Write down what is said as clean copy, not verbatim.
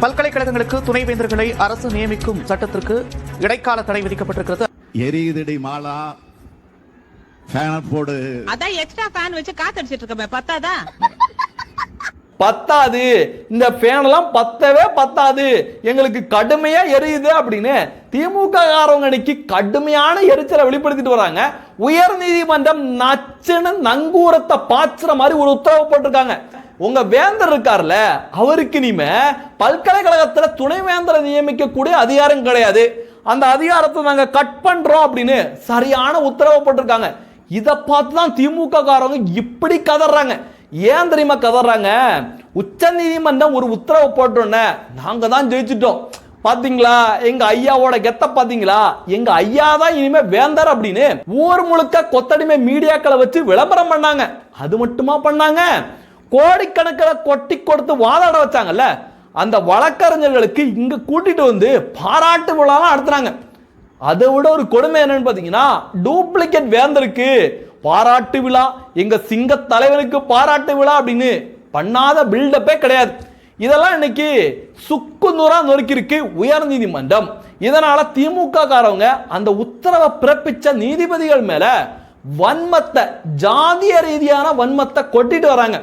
பல்கலைக்கழகங்களுக்கு துணைவேந்தர்களை அரசு நியமிக்கும் சட்டத்திற்கு இடைக்கால தடை விதிக்கப்பட்டிருக்கிறது. எரியுதடி மாலா போடு. அதான் எக்ஸ்ட்ரா ஃபேன் வச்சு காத்தடிச்சிட்டு இருக்கமே, பத்தாதா? பத்தாது, இந்த ஃபேன் எல்லாம் பத்தவே பத்தாது, எங்களுக்கு கடுமையா எரியுது அப்படின்னு திமுக காரவங்க அன்னைக்கு கடுமையான எரிச்சலை வெளிப்படுத்திட்டு வராங்க. உயர் நீதிமன்றம் நச்சுன்னு நங்கூரத்தை பாய்ச்சுற மாதிரி ஒரு உத்தரவு போட்டிருக்காங்க. உங்க வேந்தர் இருக்கார்ல, அவருக்கு இனிமே பல்கலைக்கழகத்துல துணைவேந்தரை நியமிக்க கூடிய அதிகாரம் கிடையாது. அந்த அதிகாரத்தை நாங்க கட் பண்றோம் அப்படின்னு சரியான உத்தரவு போட்டிருக்காங்க. இதை பார்த்து தான் திமுக காரவங்க இப்படி கதறாங்க. ஏன் தெரியுமா கதறாங்க? உச்ச நீதிமன்றம் ஒரு உத்தரவு போட்டோன்னே நாங்க தான் ஜெயிச்சிட்டோம், பாத்தீங்களா எங்க ஐயாவோட கெத்த, பாத்தீங்களா எங்க ஐயா தான் இனிமே வேந்தர் அப்படின்னு ஊர் முழுக்க கொத்தடிமை மீடியாக்களை வச்சு விளம்பரம் பண்ணாங்க. அது மட்டுமா பண்ணாங்க, கோடிக்கணக்கில் கொட்டி கொடுத்து வாதாட வச்சாங்கல்ல, அந்த வழக்கறிஞர்களுக்கு இங்க கூட்டிட்டு வந்து பாராட்டு விழாலாம் நடத்துறாங்க. அதை விட ஒரு கொடுமை என்னன்னு பாத்தீங்கன்னா, டூப்ளிகேட் வேந்தருக்கு பாராட்டு விழா, எங்க சிங்க தலைவனுக்கு பாராட்டு விழா அப்படின்னு பண்ணாத பில்டப்பே கிடையாது. இதெல்லாம் இன்னைக்கு சுக்கு நூறா நொறுக்கிருக்கு உயர் நீதிமன்றம். இதனால திமுக காரவங்க அந்த உத்தரவை பிறப்பிச்ச நீதிபதிகள் மேல வன்மத்தை, ஜாதிய ரீதியான வன்மத்தை கொட்டிட்டு வராங்க.